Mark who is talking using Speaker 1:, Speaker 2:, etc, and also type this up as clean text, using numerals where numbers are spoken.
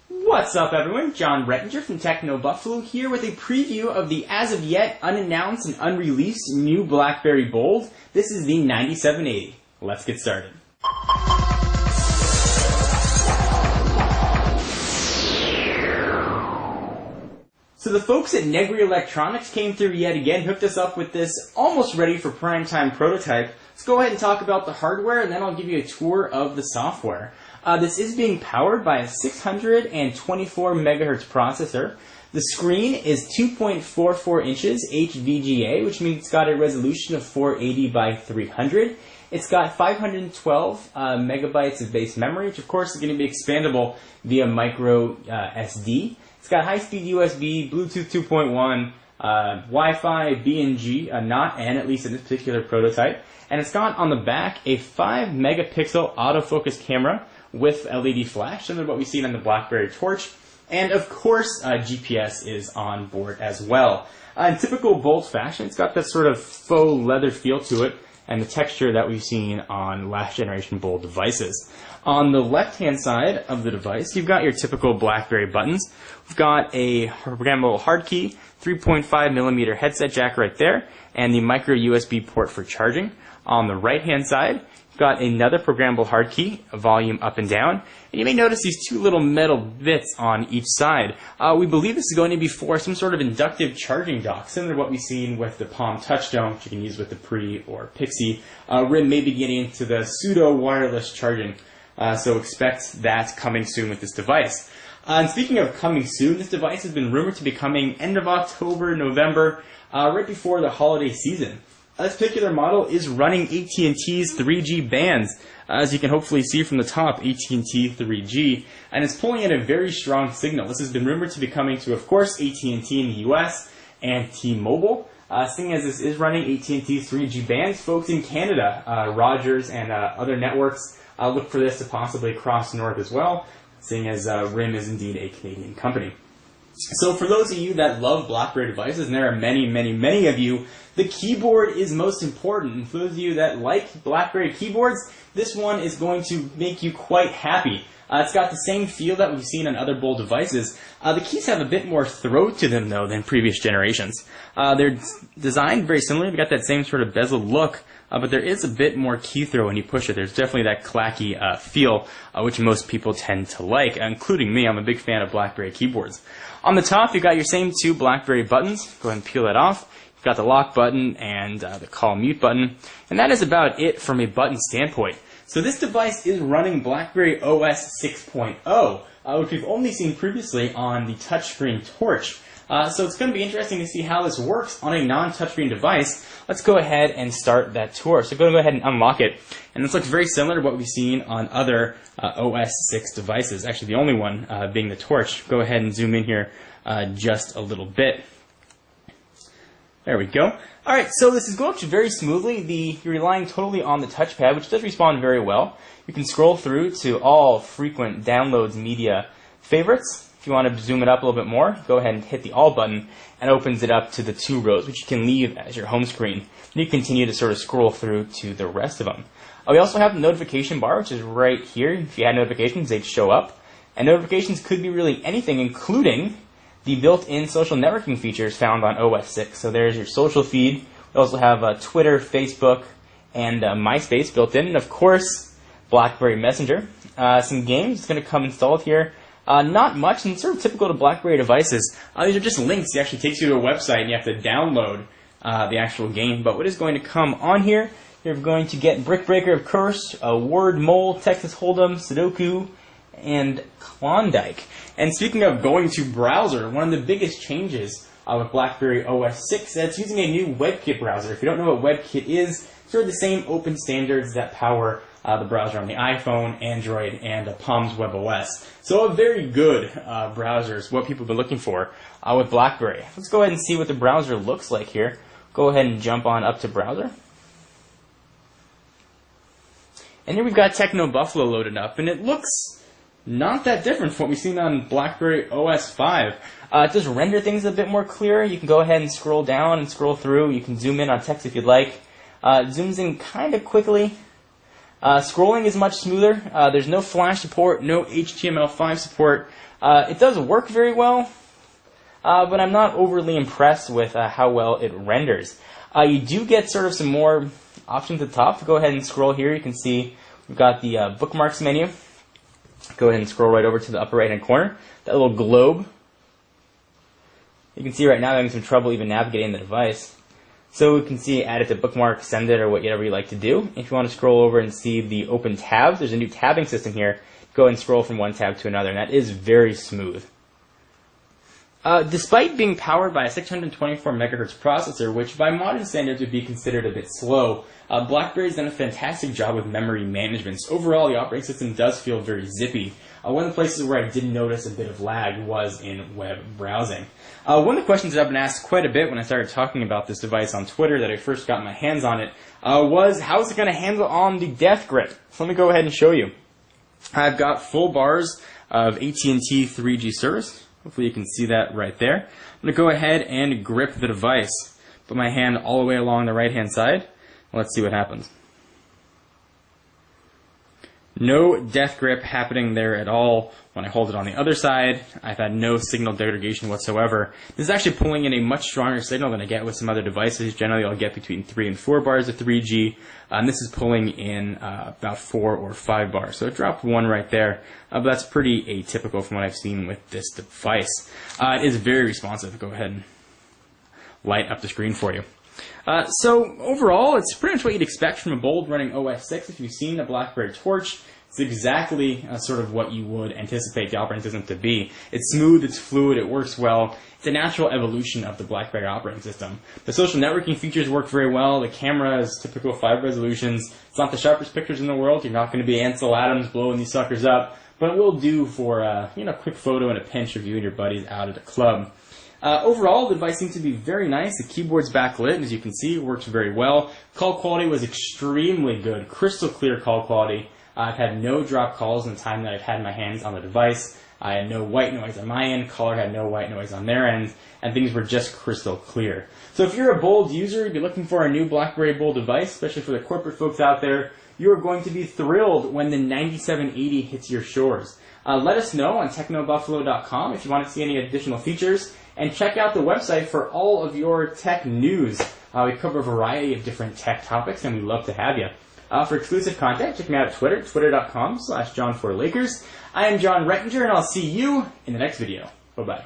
Speaker 1: What's up, everyone? John Rettinger from TechnoBuffalo here with a preview of the as-of-yet unannounced and unreleased new Blackberry Bold. This is the 9780. Let's get started. So the folks at Negri Electronics came through yet again, hooked us up with this almost ready for prime time prototype. Let's go ahead and talk about the hardware, and then I'll give you a tour of the software. This is being powered by a 624 megahertz processor. The screen is 2.44 inches HVGA, which means it's got a resolution of 480 by 300. It's got 512 megabytes of base memory, which of course is going to be expandable via micro SD. It's got high-speed USB, Bluetooth 2.1, Wi-Fi, B&G, not N, at least in this particular prototype. And it's got on the back a 5 megapixel autofocus camera with LED flash, similar to what we've seen on the Blackberry Torch. And of course, GPS is on board as well. In typical Bold fashion, it's got that sort of faux leather feel to it, and the texture that we've seen on last generation Bold devices. On the left-hand side of the device, you've got your typical Blackberry buttons. We've got a programmable hard key, 3.5mm headset jack right there, and the micro USB port for charging. On the right-hand side, you've got another programmable hard key, volume up and down, and you may notice these two little metal bits on each side. We believe this is going to be for some sort of inductive charging dock, similar to what we've seen with the Palm Touchstone, which you can use with the Pre or Pixie. RIM may be getting into the pseudo-wireless charging, so expect that coming soon with this device. And speaking of coming soon, this device has been rumored to be coming end of October, November, right before the holiday season. This particular model is running AT&T's 3G bands, as you can hopefully see from the top, AT&T 3G, and it's pulling in a very strong signal. This has been rumored to be coming to, of course, AT&T in the US and T-Mobile. Seeing as this is running AT&T's 3G bands, folks in Canada, Rogers and other networks, look for this to possibly cross north as well, seeing as RIM is indeed a Canadian company. So for those of you that love Blackberry devices, and there are many, many, many of you, the keyboard is most important. And for those of you that like Blackberry keyboards, this one is going to make you quite happy. It's got the same feel that we've seen on other Bold devices. The keys have a bit more throat to them, though, than previous generations. They're designed very similarly. They've got that same sort of bezel look, but there is a bit more key throw when you push it. There's definitely that clacky feel, which most people tend to like, including me. I'm a big fan of Blackberry keyboards. On the top, you've got your same two Blackberry buttons. Go ahead and peel that off. You've got the lock button and the call mute button. And that is about it from a button standpoint. So this device is running Blackberry OS 6.0, which we've only seen previously on the touchscreen Torch. So it's going to be interesting to see how this works on a non-touchscreen device. Let's go ahead and start that tour. So go ahead and unlock it. And this looks very similar to what we've seen on other OS 6 devices. Actually, the only one being the Torch. Go ahead and zoom in here just a little bit. There we go. All right, so this is going very smoothly. You're relying totally on the touchpad, which does respond very well. You can scroll through to all frequent downloads media favorites. If you want to zoom it up a little bit more, go ahead and hit the All button, and it opens it up to the two rows, which you can leave as your home screen. And you continue to sort of scroll through to the rest of them. We also have the notification bar, which is right here. If you had notifications, they'd show up. And notifications could be really anything, including the built-in social networking features found on OS 6. So there's your social feed. We also have Twitter, Facebook, and MySpace built in. And of course, Blackberry Messenger. Some games, it's going to come installed here. Not much, and it's sort of typical to Blackberry devices. These are just links. It actually takes you to a website, and you have to download the actual game. But what is going to come on here, you're going to get Brick Breaker, of course, Word Mole, Texas Hold'em, Sudoku, and Klondike. And speaking of going to browser, one of the biggest changes with Blackberry OS 6 is it's using a new WebKit browser. If you don't know what WebKit is, it's sort of the same open standards that power the browser on the iPhone, Android, and Palm's WebOS. So a very good browser is what people have been looking for with Blackberry. Let's go ahead and see what the browser looks like here. Go ahead and jump on up to browser. And here we've got TechnoBuffalo loaded up, and it looks not that different from what we've seen on Blackberry OS 5. It does render things a bit more clear. You can go ahead and scroll down and scroll through. You can zoom in on text if you'd like. It zooms in kind of quickly. Scrolling is much smoother. There's no flash support, no HTML5 support. It does work very well, but I'm not overly impressed with how well it renders. You do get sort of some more options at the top. Go ahead and scroll here. You can see we've got the bookmarks menu. Go ahead and scroll right over to the upper right-hand corner. That little globe. You can see right now I'm having some trouble even navigating the device. So we can see add it to bookmark, send it, or whatever you like to do. If you want to scroll over and see the open tabs, there's a new tabbing system here. Go ahead and scroll from one tab to another, and that is very smooth. Despite being powered by a 624 megahertz processor, which by modern standards would be considered a bit slow, Blackberry's done a fantastic job with memory management. So overall, the operating system does feel very zippy. One of the places where I did notice a bit of lag was in web browsing. One of the questions that I've been asked quite a bit when I started talking about this device on Twitter that I first got my hands on it was, how is it going to handle on the death grip? So let me go ahead and show you. I've got full bars of AT&T 3G service. Hopefully you can see that right there. I'm going to go ahead and grip the device. Put my hand all the way along the right-hand side. Let's see what happens. No death grip happening there at all. When I hold it on the other side, I've had no signal degradation whatsoever. This is actually pulling in a much stronger signal than I get with some other devices. Generally, I'll get between 3 and 4 bars of 3G, and this is pulling in about 4 or 5 bars. So it dropped 1 right there, but that's pretty atypical from what I've seen with this device. It is very responsive. Go ahead and light up the screen for you. So overall, it's pretty much what you'd expect from a bold running OS 6. If you've seen the Blackberry Torch, it's exactly sort of what you would anticipate the operating system to be. It's smooth, it's fluid, it works well. It's a natural evolution of the Blackberry operating system. The social networking features work very well. The camera is typical 5 resolutions. It's not the sharpest pictures in the world. You're not going to be Ansel Adams blowing these suckers up, but it will do for a quick photo and a pinch of you and your buddies out at a club. Overall, the device seems to be very nice. The keyboard's backlit, and as you can see, it works very well. Call quality was extremely good, crystal clear call quality. I've had no drop calls in the time that I've had my hands on the device. I had no white noise on my end, caller had no white noise on their end, and things were just crystal clear. So if you're a Bold user, if you're looking for a new Blackberry Bold device, especially for the corporate folks out there, you're going to be thrilled when the 9780 hits your shores. Let us know on TechnoBuffalo.com if you want to see any additional features, and check out the website for all of your tech news. We cover a variety of different tech topics, and we'd love to have you. For exclusive content, check me out at Twitter, twitter.com/John4Lakers. I am John Rettinger, and I'll see you in the next video. Bye-bye.